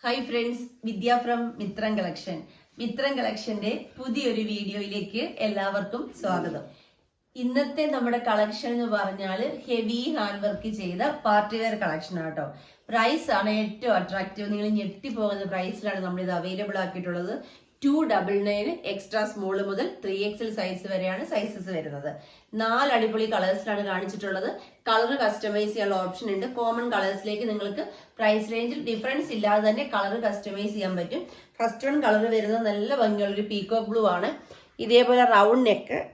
Hi friends, Vidya from Mithram collection. Mithram കളക്ഷന്റെ പുതിയൊരു വീഡിയോയിലേക്ക് എല്ലാവർക്കും സ്വാഗതം. ഇന്നത്തെ നമ്മുടെ കളക്ഷൻ എന്ന് പറഞ്ഞാൽ ഹെവി ഹാൻഡ് വർക്ക് ചെയ്ത പാർട്ടി വെയർ കളക്ഷൻ ആട്ടോ. പ്രൈസ് ആണ് ഏറ്റവും അട്രാക്റ്റീവ്. നിങ്ങൾ ഞെട്ടിപ്പോകുന്ന പ്രൈസിലാണ് നമ്മൾ ഇത് അവൈലബിൾ ആക്കിയിട്ടുള്ളത്. 299 എക്സ്ട്രാ സ്മോൾ മുതൽ 3XL സൈസ് വരെയാണ് സൈസസ് വരുന്നത്. 4 അടിപൊളി കളേഴ്സിലാണ് കാണിച്ചിട്ടുള്ളത്. കളർ കസ്റ്റമൈസ് ചെയ്യാനുള്ള ഓപ്ഷൻ ഉണ്ട്. കോമൺ കളേഴ്സിലേക്ക് നിങ്ങൾക്ക് പ്രൈസ് റേഞ്ചിൽ ഡിഫറൻസ് ഇല്ലാതെ തന്നെ കളർ കസ്റ്റമൈസ് ചെയ്യാൻ പറ്റും. ഫസ്റ്റ് വൺ കളർ വരുന്നത് നല്ല ഭംഗിയുള്ള ഒരു പീകോക്ക് ബ്ലൂ ആണ്. ഇതേപോലെ റൗണ്ട്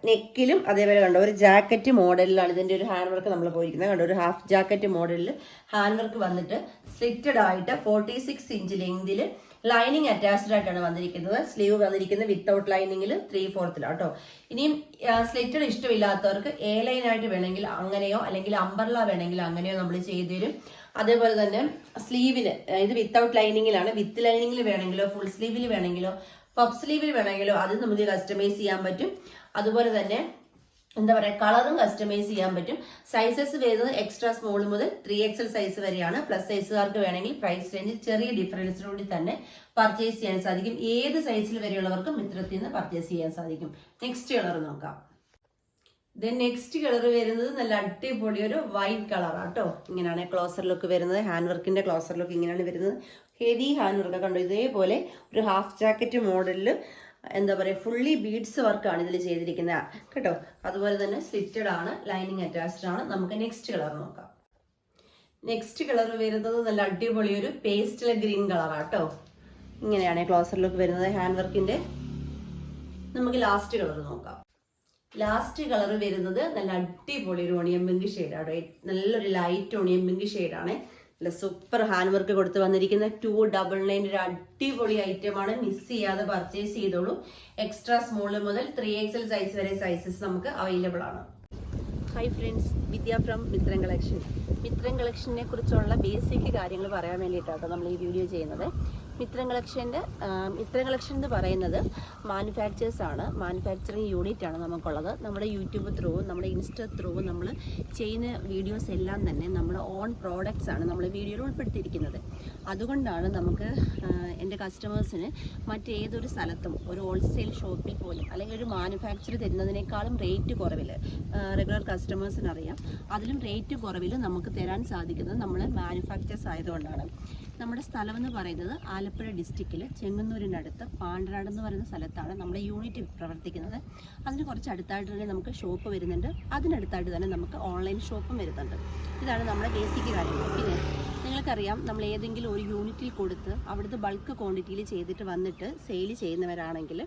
നെക്കിലും അതേപോലെ കണ്ടോ ഒരു ജാക്കറ്റ് മോഡലിലാണ് ഇതിന്റെ ഒരു ഹാൻഡ് വർക്ക് നമ്മൾ പോയിരിക്കുന്നത്. കണ്ടോ ഒരു ഹാഫ് ജാക്കറ്റ് മോഡലിൽ ഹാൻഡ് വർക്ക് വന്നിട്ട് സ്ലിറ്റഡ് ആയിട്ട് 46 ഇഞ്ച് ലെങ്തിൽ ലൈനിങ് അറ്റാച്ച്ഡ് ആയിട്ടാണ് വന്നിരിക്കുന്നത്. സ്ലീവ് വന്നിരിക്കുന്നത് വിത്തൗട്ട് ലൈനിങ്ങിൽ 3/4 കേട്ടോ. ഇനിയും സ്ലിറ്റഡ് ഇഷ്ടമില്ലാത്തവർക്ക് എ ലൈൻ ആയിട്ട് വേണമെങ്കിൽ അങ്ങനെയോ അല്ലെങ്കിൽ അംബർല വേണമെങ്കിൽ അങ്ങനെയോ നമ്മൾ ചെയ്തു തരും. അതേപോലെ തന്നെ സ്ലീവിന് ഇത് വിത്തൗട്ട് ലൈനിങ്ങിലാണ്. വിത്ത് ലൈനിങ്ങിൽ വേണമെങ്കിലോ ഫുൾ സ്ലീവിൽ വേണമെങ്കിലോ പഫ് സ്ലീവിൽ വേണമെങ്കിലോ അത് നമുക്ക് കസ്റ്റമൈസ് ചെയ്യാൻ പറ്റും. അതുപോലെ തന്നെ എന്താ പറയുക, കളറും കസ്റ്റമൈസ് ചെയ്യാൻ പറ്റും. സൈസസ് വരുന്നത് എക്സ്ട്രാ സ്മോൾ മുതൽ 3XL സൈസ് വരെയാണ്. പ്ലസ് സൈസുകാർക്ക് വേണമെങ്കിൽ പ്രൈസ് റേഞ്ചിൽ ചെറിയ ഡിഫറൻസിലൂടെ തന്നെ പർച്ചേസ് ചെയ്യാൻ സാധിക്കും. ഏത് സൈസിൽ വരെയുള്ളവർക്കും മിത്രത്തിൽ നിന്ന് പർച്ചേസ് ചെയ്യാൻ സാധിക്കും. നെക്സ്റ്റ് കളർ നോക്കാം. നെക്സ്റ്റ് കളർ വരുന്നത് നല്ല അടിപൊളി ഒരു വൈറ്റ് കളറാട്ടോ. ഇങ്ങനെയാണ് ക്ലോസർ ലുക്ക് വരുന്നത്. ഹാൻഡ് വർക്കിന്റെ ക്ലോസർ ലുക്ക് ഇങ്ങനെയാണ് വരുന്നത്. ഹെവി ഹാൻഡ് വർക്ക് കണ്ടോ. ഇതേപോലെ ഒരു ഹാഫ് ജാക്കറ്റ് മോഡലിൽ എന്താ പറയുക, ഫുള്ളി ബീഡ്സ് വർക്കാണ് ഇതിൽ ചെയ്തിരിക്കുന്നത് കേട്ടോ. അതുപോലെ തന്നെ സ്ലിറ്റഡ് ആണ്, ലൈനിങ് അറ്റാച്ച്ഡ് ആണ്. നമുക്ക് നെക്സ്റ്റ് കളർ നോക്കാം. നെക്സ്റ്റ് കളർ വരുന്നത് നല്ല അടിപൊളി ഒരു പേസ്റ്റൽ ഗ്രീൻ കളറാട്ടോ. ഇങ്ങനെയാണ് ക്ലോസർ ലുക്ക് വരുന്നത് ഹാൻഡ് വർക്കിന്റെ. നമുക്ക് ലാസ്റ്റ് കളർ നോക്കാം. ലാസ്റ്റ് കളർ വരുന്നത് നല്ല അടിപൊളി ഒരു ഓണിയൻ പിങ്ക് ഷെയ്ഡാണ്. നല്ലൊരു ലൈറ്റ് ഓണിയൻ പിങ്ക് ഷെയ്ഡാണ്. നല്ല സൂപ്പർ ഹാൻഡ് വർക്ക് കൊടുത്ത് വന്നിരിക്കുന്ന 299 ഒരു അടിപൊളി ഐറ്റമാണ്. മിസ് ചെയ്യാതെ പർച്ചേസ് ചെയ്തോളൂ. എക്സ്ട്രാ സ്മോൾ മുതൽ 3XL സൈസ് വരെ സൈസസ് നമുക്ക് അവൈലബിൾ ആണ്. Hi friends, Vidya from Mithram collection. Mithram കളക്ഷനെ കുറിച്ചുള്ള ബേസിക് കാര്യങ്ങൾ പറയാൻ വേണ്ടിയിട്ടാണ് നമ്മൾ ഈ വീഡിയോ ചെയ്യുന്നത്. മിത്രം കളക്ഷൻ എന്ന് പറയുന്നത് മാനുഫാക്ചേഴ്സ് ആണ്. മാനുഫാക്ചറിങ് യൂണിറ്റ് ആണ് നമുക്കുള്ളത്. നമ്മുടെ യൂട്യൂബ് ത്രൂവും നമ്മുടെ ഇൻസ്റ്റ ത്രൂവും നമ്മൾ ചെയ്യുന്ന വീഡിയോസ് എല്ലാം തന്നെ നമ്മുടെ ഓൺ പ്രോഡക്റ്റ്സ് ആണ് നമ്മൾ വീഡിയോയിൽ ഉൾപ്പെടുത്തിയിരിക്കുന്നത്. അതുകൊണ്ടാണ് നമുക്ക് എൻ്റെ കസ്റ്റമേഴ്സിന് മറ്റേതൊരു സ്ഥലത്തും ഒരു ഹോൾസെയിൽ ഷോപ്പിൽ പോലും അല്ലെങ്കിൽ ഒരു മാനുഫാക്ചർ തരുന്നതിനേക്കാളും റേറ്റ് കുറവിൽ റെഗുലർ കസ്റ്റമേഴ്സിന് അറിയാം. അതിലും റേറ്റ് കുറവിൽ നമുക്ക് തരാൻ സാധിക്കുന്നത് നമ്മൾ മാനുഫാക്ചേഴ്സ് ആയതുകൊണ്ടാണ്. നമ്മുടെ സ്ഥലം എന്ന് പറയുന്നത് ആലപ്പുഴ ഡിസ്ട്രിക്റ്റിൽ ചെങ്ങന്നൂരിനടുത്ത് പാണ്ടനാട് എന്ന് പറയുന്ന സ്ഥലത്താണ് നമ്മുടെ യൂണിറ്റ് പ്രവർത്തിക്കുന്നത്. അതിന് കുറച്ച് അടുത്തായിട്ട് തന്നെ നമുക്ക് ഷോപ്പ് വരുന്നുണ്ട്. അതിനടുത്തായിട്ട് തന്നെ നമുക്ക് ഓൺലൈൻ ഷോപ്പും വരുന്നുണ്ട്. ഇതാണ് നമ്മുടെ ബേസിക് കാര്യങ്ങൾ. പിന്നെ നിങ്ങൾക്കറിയാം, നമ്മൾ ഏതെങ്കിലും ഒരു യൂണിറ്റിൽ കൊടുത്ത് അവിടുത്തെ ബൾക്ക് ക്വാണ്ടിറ്റിയിൽ ചെയ്തിട്ട് വന്നിട്ട് സെയിൽ ചെയ്യുന്നവരാണെങ്കിൽ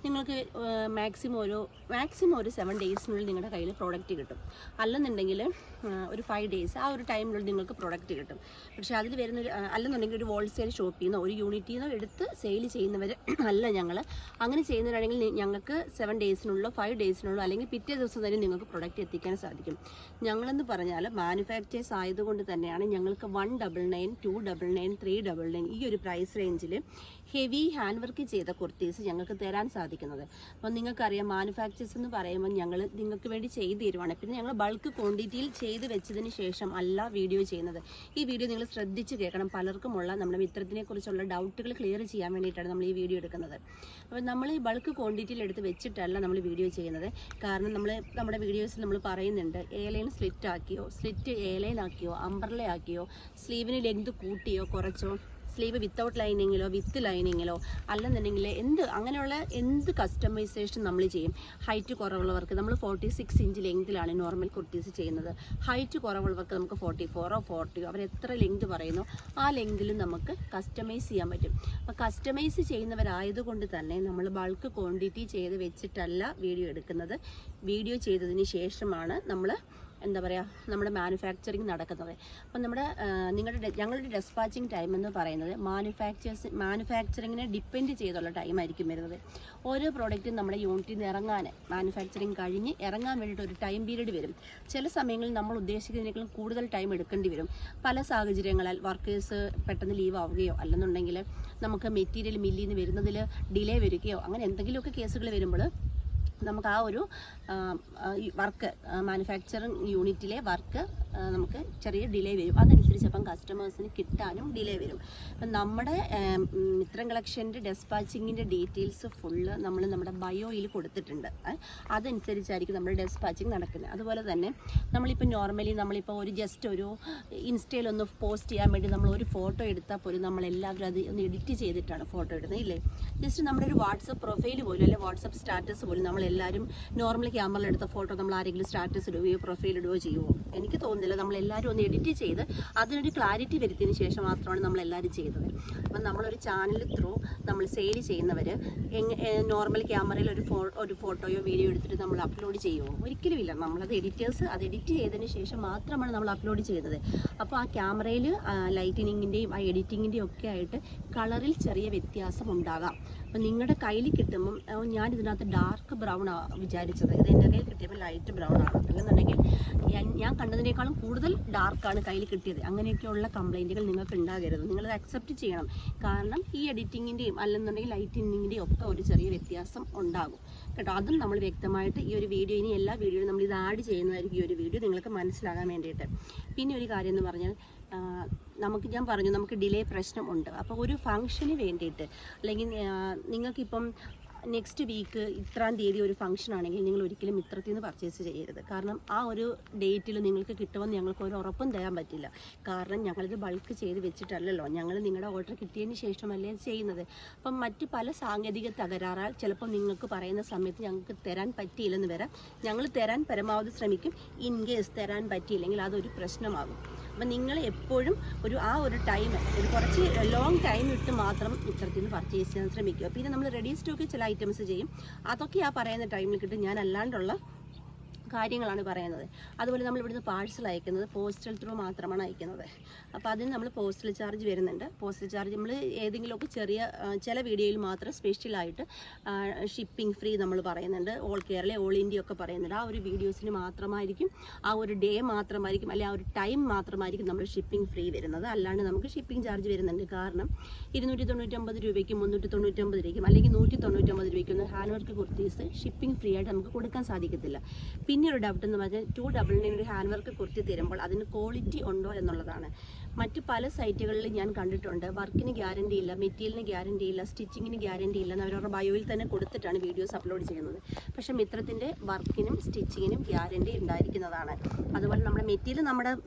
നിങ്ങൾക്ക് മാക്സിമം ഒരു 7 ഡേയ്സിനുള്ളിൽ നിങ്ങളുടെ കയ്യിൽ പ്രോഡക്റ്റ് കിട്ടും. അല്ലെന്നുണ്ടെങ്കിൽ ഒരു 5 ഡേയ്സ് ആ ഒരു ടൈമിനുള്ളിൽ നിങ്ങൾക്ക് പ്രോഡക്റ്റ് കിട്ടും. പക്ഷേ അതിൽ വരുന്നൊരു അല്ലെന്നുണ്ടെങ്കിൽ ഒരു ഹോൾസെയിൽ ഷോപ്പിൽ നിന്നോ ഒരു യൂണിറ്റിൽ നിന്നോ എടുത്ത് സെയിൽ ചെയ്യുന്നവർ അല്ല ഞങ്ങൾ. അങ്ങനെ ചെയ്യുന്നവരാണെങ്കിൽ ഞങ്ങൾക്ക് 7 ഡേയ്സിനുള്ളോ 5 ഡേയ്സിനുള്ളോ അല്ലെങ്കിൽ പിറ്റേ ദിവസം തന്നെ നിങ്ങൾക്ക് പ്രോഡക്റ്റ് എത്തിക്കാൻ സാധിക്കും. ഞങ്ങളെന്ന് പറഞ്ഞാൽ മാനുഫാക്ചേഴ്സ് ആയതുകൊണ്ട് തന്നെയാണ് ഞങ്ങൾക്ക് 199, 299, 399 ഈ ഒരു പ്രൈസ് റേഞ്ചിൽ ഹെവി ഹാൻഡ് വർക്ക് ചെയ്ത കുർത്തീസ് ഞങ്ങൾക്ക് തരാൻ സാധിക്കുന്നത്. അപ്പം നിങ്ങൾക്കറിയാം, മാനുഫാക്ചേഴ്സ് എന്ന് പറയുമ്പോൾ ഞങ്ങൾ നിങ്ങൾക്ക് വേണ്ടി ചെയ്തു തരുവാണ്. പിന്നെ ഞങ്ങൾ ബൾക്ക് ക്വാണ്ടിറ്റിയിൽ ചെയ്ത് വെച്ചതിന് ശേഷം അല്ല വീഡിയോ ചെയ്യുന്നത്. ഈ വീഡിയോ നിങ്ങൾ ശ്രദ്ധിച്ച് കേൾക്കണം. പലർക്കുമുള്ള നമ്മുടെ മിത്രത്തിനെ കുറിച്ചുള്ള ഡൗട്ടുകൾ ക്ലിയർ ചെയ്യാൻ വേണ്ടിയിട്ടാണ് നമ്മൾ ഈ വീഡിയോ എടുക്കുന്നത്. അപ്പോൾ നമ്മൾ ഈ ബൾക്ക് ക്വാണ്ടിറ്റിയിൽ എടുത്ത് വെച്ചിട്ടല്ല നമ്മൾ വീഡിയോ ചെയ്യുന്നത്. കാരണം നമ്മുടെ വീഡിയോസിൽ നമ്മൾ പറയുന്നുണ്ട് എ ലൈൻ സ്ലിറ്റ് ആക്കിയോ, സ്ലിറ്റ് എ ലൈൻ ആക്കിയോ, അംബർല ആക്കിയോ, സ്ലീവിന് ലെങ്ത് കൂട്ടിയോ കുറച്ചോ, സ്ലീവ് വിത്തൗട്ട് ലൈനിങ്ങിലോ വിത്ത് ലൈനിങ്ങിലോ അല്ലെന്നുണ്ടെങ്കിൽ അങ്ങനെയുള്ള എന്ത് കസ്റ്റമൈസേഷൻ നമ്മൾ ചെയ്യും. ഹൈറ്റ് കുറവുള്ളവർക്ക് നമ്മൾ 46 ഇഞ്ച് ലെങ്തിലാണ് നോർമൽ കുർത്തീസ് ചെയ്യുന്നത്. ഹൈറ്റ് കുറവുള്ളവർക്ക് നമുക്ക് 44ഓ 40ഓ അവർ എത്ര ലെങ്ത് പറയുന്നോ ആ ലെങ്തിലും നമുക്ക് കസ്റ്റമൈസ് ചെയ്യാൻ പറ്റും. അപ്പോൾ കസ്റ്റമൈസ് ചെയ്യുന്നവരായതുകൊണ്ട് തന്നെ നമ്മൾ ബൾക്ക് ക്വാണ്ടിറ്റി ചെയ്ത് വെച്ചിട്ടല്ല വീഡിയോ എടുക്കുന്നത്. വീഡിയോ ചെയ്തതിന് ശേഷമാണ് നമ്മൾ എന്താ പറയുക നമ്മുടെ മാനുഫാക്ചറിങ് നടക്കുന്നത്. അപ്പം ഞങ്ങളുടെ ഡെസ്പാച്ചിങ് ടൈം എന്ന് പറയുന്നത് മാനുഫാക്ചറിങ്ങിനെ ഡിപ്പെൻഡ് ചെയ്തുള്ള ടൈമായിരിക്കും വരുന്നത്. ഓരോ പ്രോഡക്റ്റും നമ്മുടെ യൂണിറ്റിൽ നിന്ന് ഇറങ്ങാൻ മാനുഫാക്ചറിങ് കഴിഞ്ഞ് ഇറങ്ങാൻ വേണ്ടിയിട്ട് ഒരു ടൈം പീരീഡ് വരും. ചില സമയങ്ങളിൽ നമ്മൾ ഉദ്ദേശിക്കുന്നതിനേക്കാളും കൂടുതൽ ടൈം എടുക്കേണ്ടി വരും. പല സാഹചര്യങ്ങളാൽ വർക്കേഴ്സ് പെട്ടെന്ന് ലീവ് ആവുകയോ അല്ലെന്നുണ്ടെങ്കിൽ നമുക്ക് മെറ്റീരിയൽ മില്ലിൽ നിന്ന് വരുന്നതിൽ ഡിലേ വരികയോ അങ്ങനെ എന്തെങ്കിലുമൊക്കെ കേസുകൾ വരുമ്പോൾ നമുക്ക് ആ ഒരു വർക്ക് മാനുഫാക്ചറിങ് യൂണിറ്റിലെ വർക്ക് നമുക്ക് ചെറിയ ഡിലേ വരും. അതനുസരിച്ച് അപ്പം കസ്റ്റമേഴ്സിന് കിട്ടാനും ഡിലേ വരും. അപ്പം നമ്മുടെ മിത്രം കളക്ഷൻ്റെ ഡെസ്പാച്ചിങ്ങിൻ്റെ ഡീറ്റെയിൽസ് ഫുള്ള് നമ്മൾ നമ്മുടെ ബയോയിൽ കൊടുത്തിട്ടുണ്ട്. അതനുസരിച്ചായിരിക്കും നമ്മുടെ ഡെസ്പാച്ചിങ് നടക്കുന്നത്. അതുപോലെ തന്നെ നമ്മളിപ്പോൾ നോർമലി നമ്മളിപ്പോൾ ഒരു ജസ്റ്റ് ഒരു ഇൻസ്റ്റയിലൊന്ന് പോസ്റ്റ് ചെയ്യാൻ വേണ്ടി നമ്മൾ ഒരു ഫോട്ടോ എടുത്താൽ പോലും നമ്മളെല്ലാവരും അത് ഒന്ന് എഡിറ്റ് ചെയ്തിട്ടാണ് ഫോട്ടോ ഇടുന്നത് ഇല്ലേ. ജസ്റ്റ് നമ്മുടെ ഒരു വാട്സപ്പ് പ്രൊഫൈൽ പോലും അല്ലെങ്കിൽ വാട്സപ്പ് സ്റ്റാറ്റസ് പോലും നമ്മളെല്ലാവരും നോർമൽ ക്യാമറയിൽ എടുത്ത ഫോട്ടോ നമ്മൾ ആരെങ്കിലും സ്റ്റാറ്റസ് ഇടുകയോ പ്രൊഫൈൽ ഇടുകയോ ചെയ്യുമോ? എനിക്ക് തോന്നുന്നില്ല. നമ്മളെല്ലാവരും ഒന്ന് എഡിറ്റ് ചെയ്ത് അതിനൊരു ക്ലാരിറ്റി വരുത്തിയതിന് ശേഷം മാത്രമാണ് നമ്മളെല്ലാവരും ചെയ്തത്. അപ്പം നമ്മളൊരു ചാനൽ ത്രൂ നമ്മൾ സെയിൽ ചെയ്യുന്നവർ നോർമൽ ക്യാമറയിൽ ഒരു ഫോട്ടോയോ വീഡിയോ എടുത്തിട്ട് നമ്മൾ അപ്ലോഡ് ചെയ്യുമോ? ഒരിക്കലുമില്ല. നമ്മളത് എഡിറ്റേഴ്സ് അത് എഡിറ്റ് ചെയ്തതിന് ശേഷം മാത്രമാണ് നമ്മൾ അപ്ലോഡ് ചെയ്തത്. അപ്പോൾ ആ ക്യാമറയിൽ ലൈറ്റിനിങ്ങിൻ്റെയും ആ എഡിറ്റിങ്ങിൻ്റെയും ഒക്കെ ആയിട്ട് കളറിൽ ചെറിയ വ്യത്യാസം ഉണ്ടാകാം. അപ്പം നിങ്ങളുടെ കയ്യിൽ കിട്ടുമ്പം ഞാൻ ഇതിനകത്ത് ഡാർക്ക് ബ്രൗൺ ആണ് വിചാരിച്ചത്, ഇത് എൻ്റെ കയ്യിൽ കിട്ടിയപ്പോൾ ലൈറ്റ് ബ്രൗൺ ആണ്. അല്ലെന്നുണ്ടെങ്കിൽ ഞാൻ കണ്ടതിനേക്കാളും കൂടുതൽ ഡാർക്കാണ് കയ്യിൽ കിട്ടിയത്. അങ്ങനെയൊക്കെയുള്ള കംപ്ലൈൻറ്റുകൾ നിങ്ങൾക്ക് ഉണ്ടാകരുത്. നിങ്ങളത് അക്സെപ്റ്റ് ചെയ്യണം. കാരണം ഈ എഡിറ്റിങ്ങിൻ്റെയും അല്ലെന്നുണ്ടെങ്കിൽ ലൈറ്റിനിങ്ങിൻ്റെയും ഒക്കെ ഒരു ചെറിയ വ്യത്യാസം ഉണ്ടാകും കേട്ടോ. അതും നമ്മൾ വ്യക്തമായിട്ട് ഈ ഒരു വീഡിയോ, ഇനി എല്ലാ വീഡിയോയും നമ്മൾ ഇത് ആഡ് ചെയ്യുന്നതായിരിക്കും ഈ ഒരു വീഡിയോ നിങ്ങൾക്ക് മനസ്സിലാകാൻ വേണ്ടിയിട്ട്. പിന്നെ ഒരു കാര്യം എന്ന് പറഞ്ഞാൽ ഞാൻ പറഞ്ഞു നമുക്ക് ഡിലേ പ്രശ്നം ഉണ്ട്. അപ്പോൾ ഒരു ഫംഗ്ഷന് വേണ്ടിയിട്ട് അല്ലെങ്കിൽ നിങ്ങൾക്കിപ്പം നെക്സ്റ്റ് വീക്ക് ഇത്രാം തീയതി ഒരു ഫംഗ്ഷൻ ആണെങ്കിൽ നിങ്ങൾ ഒരിക്കലും മിത്രത്തിൽ നിന്ന് പർച്ചേസ് ചെയ്യരുത്. കാരണം ആ ഒരു ഡേറ്റിൽ നിങ്ങൾക്ക് കിട്ടുമെന്ന് ഞങ്ങൾക്ക് ഒരു ഉറപ്പും തരാൻ പറ്റില്ല. കാരണം ഞങ്ങളിത് ബൾക്ക് ചെയ്ത് വെച്ചിട്ടല്ലല്ലോ, ഞങ്ങൾ നിങ്ങളുടെ ഓർഡർ കിട്ടിയതിന് ശേഷമല്ലേ ചെയ്യുന്നത്. അപ്പം മറ്റ് പല സാങ്കേതിക തകരാറാൽ ചിലപ്പോൾ നിങ്ങൾക്ക് പറയുന്ന സമയത്ത് ഞങ്ങൾക്ക് തരാൻ പറ്റിയില്ലെന്ന് വരാം. ഞങ്ങൾ തരാൻ പരമാവധി ശ്രമിക്കും. ഇൻ കേസ് തരാൻ പറ്റിയില്ലെങ്കിൽ അതൊരു പ്രശ്നമാകും. അപ്പം നിങ്ങൾ എപ്പോഴും ആ ഒരു ടൈം ഒരു കുറച്ച് ലോങ് ടൈം ഇട്ട് മാത്രം മിത്രത്തിൽ നിന്ന് പർച്ചേസ് ചെയ്യാൻ ശ്രമിക്കുക. പിന്നെ നമ്മൾ റെഡി സ്റ്റോക്ക് ചില ഐറ്റംസ് ചെയ്യും. അതൊക്കെ ആ പറയുന്ന ടൈമിൽ കിട്ടും. ഞാൻ അല്ലാണ്ടുള്ള കാര്യങ്ങളാണ് പറയുന്നത്. അതുപോലെ നമ്മൾ ഇവിടുന്ന് പാഴ്സൽ അയക്കുന്നത് പോസ്റ്റൽ ത്രൂ മാത്രമാണ് അയക്കുന്നത്. അപ്പോൾ അതിന് നമ്മൾ പോസ്റ്റൽ ചാർജ് വരുന്നുണ്ട്. പോസ്റ്റൽ ചാർജ് നമ്മൾ ഏതെങ്കിലുമൊക്കെ ചില വീഡിയോയിൽ മാത്രം സ്പെഷ്യലായിട്ട് ഷിപ്പിംഗ് ഫ്രീ നമ്മൾ പറയുന്നുണ്ട്. ഓൾ കേരള ഓൾ ഇന്ത്യ ഒക്കെ പറയുന്നുണ്ട്. ആ ഒരു വീഡിയോസിന് മാത്രമായിരിക്കും, ആ ഒരു ഡേ മാത്രമായിരിക്കും, അല്ലെങ്കിൽ ആ ഒരു ടൈം മാത്രമായിരിക്കും നമ്മൾ ഷിപ്പിംഗ് ഫ്രീ വരുന്നത്. അല്ലാണ്ട് നമുക്ക് ഷിപ്പിംഗ് ചാർജ് വരുന്നുണ്ട്. കാരണം 299 രൂപയ്ക്കും 399 രൂപയ്ക്കും അല്ലെങ്കിൽ 199 രൂപയ്ക്കൊന്നും hand work kurtis shipping free ആയിട്ട് നമുക്ക് കൊടുക്കാൻ സാധിക്കത്തില്ല. പിന്നെ ഒരു ഡൗട്ട് എന്ന് പറഞ്ഞാൽ 299 ഹാൻഡ് വർക്ക് കുർത്തി തരുമ്പോൾ അതിന് ക്വാളിറ്റി ഉണ്ടോ എന്നുള്ളതാണ്. മറ്റ് പല സൈറ്റുകളിൽ ഞാൻ കണ്ടിട്ടുണ്ട് വർക്കിന് ഗ്യാരണ്ടി ഇല്ല, മെറ്റീരിയലിന് ഗ്യാരണ്ടി ഇല്ല, സ്റ്റിച്ചിങ്ങിന് ഗ്യാരണ്ടി ഇല്ല എന്ന് അവരുടെ ബയോയിൽ തന്നെ കൊടുത്തിട്ടാണ് വീഡിയോസ് അപ്ലോഡ് ചെയ്യുന്നത്. പക്ഷേ മിത്രത്തിൻ്റെ വർക്കിനും സ്റ്റിച്ചിങ്ങിനും ഗ്യാരണ്ടി ഉണ്ടായിരിക്കുന്നതാണ്. അതുപോലെ നമ്മുടെ മെറ്റീരിയൽ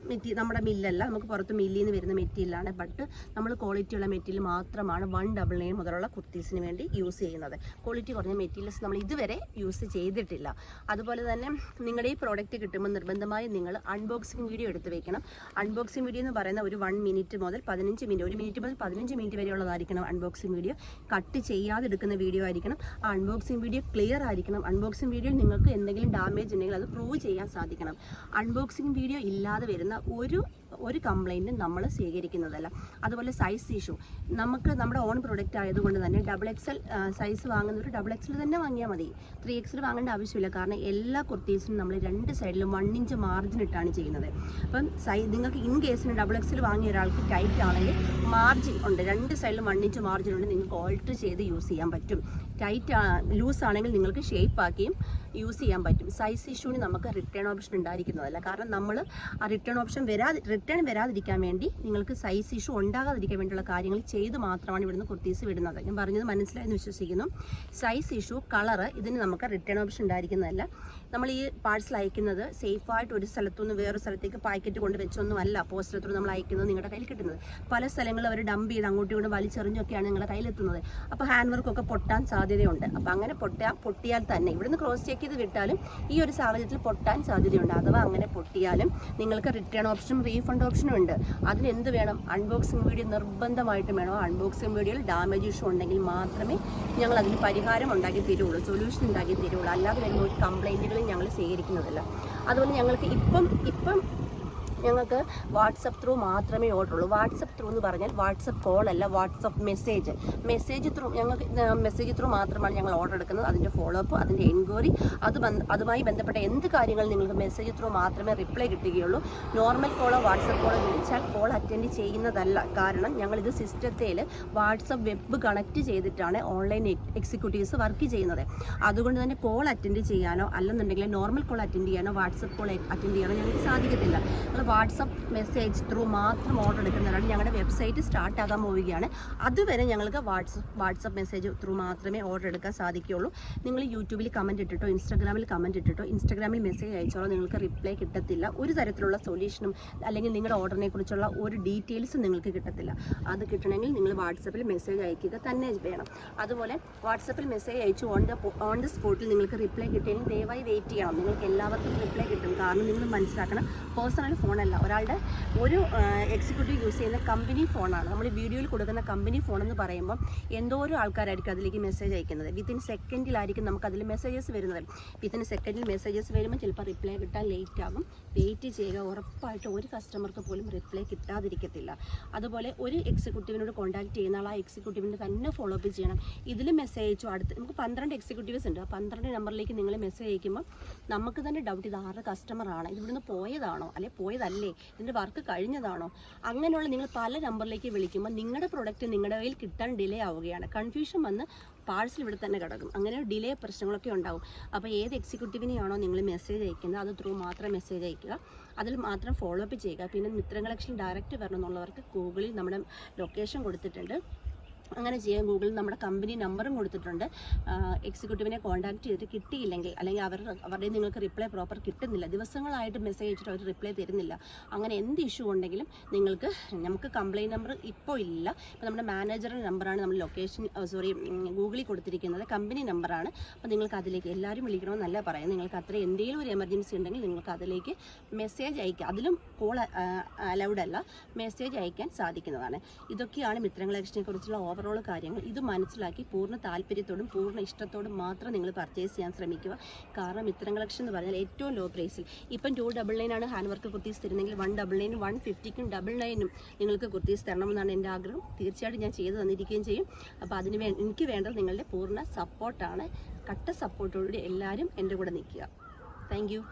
നമ്മുടെ മില്ലല്ല, നമുക്ക് പുറത്ത് മില്ലിൽ നിന്ന് വരുന്ന മെറ്റീരിയലാണ്. ബട്ട് നമ്മൾ ക്വാളിറ്റിയുള്ള മെറ്റീരിയൽ മാത്രമാണ് 199 മുതലുള്ള കുർത്തീസിന് വേണ്ടി യൂസ് ചെയ്യുന്നത്. ക്വാളിറ്റി കുറഞ്ഞ മെറ്റീരിയൽസ് നമ്മൾ ഇതുവരെ യൂസ് ചെയ്തിട്ടില്ല. അതുപോലെ തന്നെ നിങ്ങളുടെ ഈ പ്രോഡക്റ്റ് കിട്ടുമ്പോൾ നിർബന്ധമായും നിങ്ങൾ അൺബോക്സിങ് വീഡിയോ എടുത്ത് വെക്കണം. അൺബോക്സിങ് വീഡിയോ എന്ന് പറയുന്ന ഒരു 1 മിനിറ്റ് മുതൽ 15 മിനിറ്റ്, 1 മിനിറ്റ് മുതൽ 15 മിനിറ്റ് വരെയുള്ളതായിരിക്കണം അൺബോക്സിങ് വീഡിയോ. കട്ട് ചെയ്യാതെ എടുക്കുന്ന വീഡിയോ ആയിരിക്കണം. ആ അൺബോക്സിങ് വീഡിയോ ക്ലിയർ ആയിരിക്കണം. അൺബോക്സിങ് വീഡിയോയിൽ നിങ്ങൾക്ക് എന്തെങ്കിലും ഡാമേജ് ഉണ്ടെങ്കിൽ അത് പ്രൂവ് ചെയ്യാൻ സാധിക്കണം. അൺബോക്സിങ് വീഡിയോ ഇല്ലാതെ വരുന്ന ഒരു കംപ്ലൈൻറ്റും നമ്മൾ സ്വീകരിക്കുന്നതല്ല. അതുപോലെ സൈസ് ഇഷ്യൂ, നമുക്ക് നമ്മുടെ ഓൺ പ്രൊഡക്റ്റ് ആയതുകൊണ്ട് തന്നെ XXL സൈസ് വാങ്ങുന്നവർ XXL തന്നെ വാങ്ങിയാൽ മതി. 3XL വാങ്ങേണ്ട ആവശ്യമില്ല. കാരണം എല്ലാ കുർത്തീസിനും നമ്മൾ 2 സൈഡിലും 1 ഇഞ്ച് മാർജിൻ ഇട്ടാണ് ചെയ്യുന്നത്. അപ്പം നിങ്ങൾക്ക് ഇൻ കേസിന് XXL വാങ്ങിയ ഒരാൾക്ക് ടൈറ്റ് ആണെങ്കിൽ മാർജിൻ ഉണ്ട്, 2 സൈഡിലും 1 ഇഞ്ച് മാർജിൻ ഉണ്ട്. നിങ്ങൾക്ക് ഓൾട്ടർ ചെയ്ത് യൂസ് ചെയ്യാൻ പറ്റും. ലൂസ് ആണെങ്കിൽ നിങ്ങൾക്ക് ഷേപ്പ് ആക്കിയും യൂസ് ചെയ്യാൻ പറ്റും. സൈസ് ഇഷ്യൂവിന് നമുക്ക് റിട്ടേൺ ഓപ്ഷൻ ഉണ്ടായിരിക്കുന്നതല്ല. കാരണം നമ്മൾ ആ റിട്ടേൺ ഓപ്ഷൻ റിട്ടേൺ വരാതിരിക്കാൻ വേണ്ടി നിങ്ങൾക്ക് സൈസ് ഇഷ്യൂ ഉണ്ടാകാതിരിക്കാൻ വേണ്ടിയുള്ള കാര്യങ്ങൾ ചെയ്ത് മാത്രമാണ് ഇവിടുന്ന് കുർത്തീസ് വിടുന്നത്. ഞാൻ പറഞ്ഞത് മനസ്സിലായെന്ന് വിശ്വസിക്കുന്നു. സൈസ് ഇഷ്യൂ, കളറ്, ഇതിന് നമുക്ക് റിട്ടേൺ ഓപ്ഷൻ ഉണ്ടായിരിക്കുന്നതല്ല. നമ്മൾ ഈ പാഴ്സൽ അയക്കുന്നത് സേഫായിട്ട് ഒരു സ്ഥലത്തുനിന്ന് വേറൊരു സ്ഥലത്തേക്ക് പാക്കറ്റ് കൊണ്ട് വെച്ചൊന്നുമല്ല പോസ്റ്റൽ ത്രൂ നമ്മൾ അയക്കുന്നത് നിങ്ങളുടെ കയ്യിൽ കിട്ടുന്നത്. പല സ്ഥലങ്ങളിൽ അവർ ഡംപ് ചെയ്ത് അങ്ങോട്ടും ഇങ്ങോട്ടും വലിച്ചെറിഞ്ഞൊക്കെയാണ് നിങ്ങളുടെ കയ്യിലെത്തുന്നത്. അപ്പോൾ ഹാൻഡ് വർക്കൊക്കെ പൊട്ടാൻ സാധ്യതയുണ്ട്. അപ്പോൾ അങ്ങനെ പൊട്ടിയാൽ തന്നെ ഇവിടുന്ന് ക്രോസ് ചെക്ക് ചെയ്ത് വിട്ടാലും ഈ ഒരു സാഹചര്യത്തിൽ പൊട്ടാൻ സാധ്യതയുണ്ട്. അഥവാ അങ്ങനെ പൊട്ടിയാലും നിങ്ങൾക്ക് റിട്ടേൺ ഓപ്ഷനും റീഫണ്ട് ഓപ്ഷനും ഉണ്ട്. അതിനെന്ത് വേണം? അൺബോക്സിംഗ് വീഡിയോ നിർബന്ധമായിട്ടും വേണം. അൺബോക്സിംഗ് വീഡിയോയിൽ ഡാമേജ് ഇഷ്യൂ ഉണ്ടെങ്കിൽ മാത്രമേ ഞങ്ങൾ അതിന് പരിഹാരം ഉണ്ടാക്കി തരുള്ളൂ, സൊല്യൂഷൻ ഉണ്ടാക്കി തരുള്ളൂ. അല്ലാതെ വരുന്ന ഒരു കംപ്ലൈൻറ്റുകളും ഞങ്ങൾ സ്വീകരിക്കുന്നതല്ല. അതുപോലെ ഞങ്ങൾക്ക് ഇപ്പം ഞങ്ങൾക്ക് വാട്സപ്പ് ത്രൂ മാത്രമേ ഓർഡർ ഉള്ളൂ. വാട്സപ്പ് ത്രൂ എന്ന് പറഞ്ഞാൽ വാട്സപ്പ് കോൾ അല്ല, വാട്സപ്പ് മെസ്സേജ് ത്രൂ ഞങ്ങൾക്ക് മെസ്സേജ് ത്രൂ മാത്രമാണ് ഞങ്ങൾ ഓർഡർ എടുക്കുന്നത്. അതിൻ്റെ ഫോളോ അപ്പ്, അതിൻ്റെ എൻക്വയറി, അതുമായി ബന്ധപ്പെട്ട എന്ത് കാര്യങ്ങൾ നിങ്ങൾക്ക് മെസ്സേജ് ത്രൂ മാത്രമേ റിപ്ലൈ കിട്ടുകയുള്ളൂ. നോർമൽ കോളോ വാട്സപ്പ് കോളോ വിളിച്ചാൽ കോൾ അറ്റൻഡ് ചെയ്യുന്നതല്ല. കാരണം ഞങ്ങളിത് സിസ്റ്റത്തിൽ വാട്സപ്പ് വെബ് കണക്ട് ചെയ്തിട്ടാണ് ഓൺലൈൻ എക്സിക്യൂട്ടീവ്സ് വർക്ക് ചെയ്യുന്നത്. അതുകൊണ്ട് തന്നെ കോൾ അറ്റൻഡ് ചെയ്യാനോ അല്ലെന്നുണ്ടെങ്കിൽ നോർമൽ കോൾ അറ്റൻഡ് ചെയ്യാനോ വാട്സപ്പ് കോൾ അറ്റൻഡ് ചെയ്യാനോ ഞങ്ങൾക്ക് സാധിക്കത്തില്ല. നമ്മൾ വാട്സപ്പ് മെസ്സേജ് ത്രൂ മാത്രം ഓർഡർ എടുക്കുന്നതാണ്. ഞങ്ങളുടെ വെബ്സൈറ്റ് സ്റ്റാർട്ട് ആകാൻ പോവുകയാണ്. അതുവരെ ഞങ്ങൾക്ക് വാട്സപ്പ് മെസ്സേജ് ത്രൂ മാത്രമേ ഓർഡർ എടുക്കാൻ സാധിക്കുകയുള്ളൂ. നിങ്ങൾ യൂട്യൂബിൽ കമൻറ്റ് ഇട്ടിട്ടോ ഇൻസ്റ്റാഗ്രാമിൽ മെസ്സേജ് അയച്ചോളൂ, നിങ്ങൾക്ക് റിപ്ലൈ കിട്ടത്തില്ല. ഒരു തരത്തിലുള്ള സൊല്യൂഷനും അല്ലെങ്കിൽ നിങ്ങളുടെ ഓർഡറിനെ കുറിച്ചുള്ള ഒരു ഡീറ്റെയിൽസും നിങ്ങൾക്ക് കിട്ടത്തില്ല. അത് കിട്ടണമെങ്കിൽ നിങ്ങൾ വാട്സപ്പിൽ മെസ്സേജ് അയക്കുക തന്നെ വേണം. അതുപോലെ വാട്സപ്പിൽ മെസ്സേജ് അയച്ചു ഓൺ ദ സ്പോട്ടിൽ നിങ്ങൾക്ക് റിപ്ലൈ കിട്ടിയെങ്കിൽ ദയവായി വെയിറ്റ് ചെയ്യണം. നിങ്ങൾക്ക് എല്ലാവർക്കും റിപ്ലൈ കിട്ടും. കാരണം നിങ്ങൾ മനസ്സിലാക്കണം, പേഴ്സണൽ ഫോണല്ല, ഒരാളുടെ ഒരു എക്സിക്യൂട്ടീവ് യൂസ് ചെയ്യുന്ന കമ്പനി ഫോണാണ്. നമ്മൾ വീഡിയോയിൽ കൊടുക്കുന്ന കമ്പനി ഫോൺ എന്ന് പറയുമ്പോൾ എന്തോരം ആൾക്കാരായിരിക്കും അതിലേക്ക് മെസ്സേജ് അയക്കുന്നത്. വിത്തിൻ സെക്കൻഡിലായിരിക്കും നമുക്ക് അതിൽ മെസ്സേജസ് വരുന്നത്. വിത്തിൻ സെക്കൻഡിൽ മെസ്സേജസ് വരുമ്പോൾ ചിലപ്പോൾ റിപ്ലൈ കിട്ടാൻ ലേറ്റ് ആകും. വെയിറ്റ് ചെയ്യുക. ഉറപ്പായിട്ട് ഒരു കസ്റ്റമർക്ക് പോലും റിപ്ലൈ കിട്ടാതിരിക്കത്തില്ല. അതുപോലെ ഒരു എക്സിക്യൂട്ടീവിനോട് കോൺടാക്ട് ചെയ്യുന്ന ആൾ ആ എക്സിക്യൂട്ടീവിൻ്റെ തന്നെ ഫോളോ അപ്പ് ചെയ്യണം. ഇതിൽ മെസ്സേജ് അയച്ചു നമുക്ക് 12 എക്സിക്യൂട്ടീവ്സ് ഉണ്ട്. 12 നമ്പറിലേക്ക് നിങ്ങൾ മെസ്സേജ് അയക്കുമ്പോൾ നമുക്ക് തന്നെ ഡൗട്ട്, ഇത് ആരുടെ കസ്റ്റമറാണ്, ഇത് ഇവിടുന്ന് പോയതാണോ അല്ലെ പോയതല്ലേ, ഇതിൻ്റെ വർക്ക് കഴിഞ്ഞതാണോ, അങ്ങനെയുള്ള നിങ്ങൾ പല നമ്പറിലേക്ക് വിളിക്കുമ്പോൾ നിങ്ങളുടെ പ്രൊഡക്റ്റ് നിങ്ങളുടെ കയ്യിൽ കിട്ടാൻ ഡിലേ ആവുകയാണ്. കൺഫ്യൂഷൻ വന്ന് പാഴ്സൽ ഇവിടെ തന്നെ കിടക്കും. അങ്ങനെ ഡിലേ പ്രശ്നങ്ങളൊക്കെ ഉണ്ടാവും. അപ്പോൾ ഏത് എക്സിക്യൂട്ടീവിനെയാണോ നിങ്ങൾ മെസ്സേജ് അയക്കുന്നത് അത് ത്രൂ മാത്രം മെസ്സേജ് അയക്കുക. അതിൽ മാത്രം ഫോളോ അപ്പ് ചെയ്യുക. പിന്നെ മിത്രം കളക്ഷൻ ഡയറക്റ്റ് വരണം എന്നുള്ളവർക്ക് ഗൂഗിളിൽ നമ്മുടെ ലൊക്കേഷൻ കൊടുത്തിട്ടുണ്ട്. അങ്ങനെ ചെയ്യാൻ ഗൂഗിളിൽ നമ്മുടെ കമ്പനി നമ്പറും കൊടുത്തിട്ടുണ്ട്. എക്സിക്യൂട്ടീവിനെ കോൺടാക്ട് ചെയ്തിട്ട് കിട്ടിയില്ലെങ്കിൽ അല്ലെങ്കിൽ അവരുടെ നിങ്ങൾക്ക് റിപ്ലൈ പ്രോപ്പർ കിട്ടുന്നില്ല, ദിവസങ്ങളായിട്ട് മെസ്സേജ് അയച്ചിട്ട് അവർ റിപ്ലൈ തരുന്നില്ല, അങ്ങനെ എന്ത് ഇഷ്യൂ ഉണ്ടെങ്കിലും നമുക്ക് കംപ്ലയിൻറ്റ് നമ്പർ ഇപ്പോൾ ഇല്ല. ഇപ്പോൾ നമ്മുടെ മാനേജറുടെ നമ്പറാണ് നമ്മൾ ഗൂഗിളിൽ കൊടുത്തിരിക്കുന്നത്, കമ്പനി നമ്പറാണ്. അപ്പോൾ നിങ്ങൾക്ക് അതിലേക്ക് എല്ലാവരും വിളിക്കണമെന്നല്ല പറയാം. നിങ്ങൾക്ക് അത്ര എന്തെങ്കിലും ഒരു എമർജൻസി ഉണ്ടെങ്കിൽ നിങ്ങൾക്ക് അതിലേക്ക് മെസ്സേജ് അയക്കുക. അതിലും കോൾ അലൗഡ് അല്ല, മെസ്സേജ് അയക്കാൻ സാധിക്കുന്നതാണ്. ഇതൊക്കെയാണ് മിത്രം കളക്ഷനെ കുറിച്ചുള്ള ഓവറോൾ കാര്യങ്ങൾ. ഇത് മനസ്സിലാക്കി പൂർണ്ണ താല്പര്യത്തോടും പൂർണ്ണ ഇഷ്ടത്തോടും മാത്രം നിങ്ങൾ പർച്ചേസ് ചെയ്യാൻ ശ്രമിക്കുക. കാരണം മിത്രം കളക്ഷൻ എന്ന് പറഞ്ഞാൽ ഏറ്റവും ലോ പ്രൈസിൽ ഇപ്പം 299 ആണ് ഹാൻഡ് വർക്ക് കുർത്തീസ് തരുന്നെങ്കിൽ 199 150ക്കും 99നും നിങ്ങൾക്ക് കുർത്തീസ് തരണമെന്നാണ് എൻ്റെ ആഗ്രഹം. തീർച്ചയായിട്ടും ഞാൻ ചെയ്തു തന്നിരിക്കുകയും ചെയ്യും. അപ്പോൾ എനിക്ക് വേണ്ടത് നിങ്ങളുടെ പൂർണ്ണ സപ്പോർട്ടാണ്. കട്ട സപ്പോർട്ടോടുകൂടി എല്ലാവരും എൻ്റെ കൂടെ നിൽക്കുക. Thank you.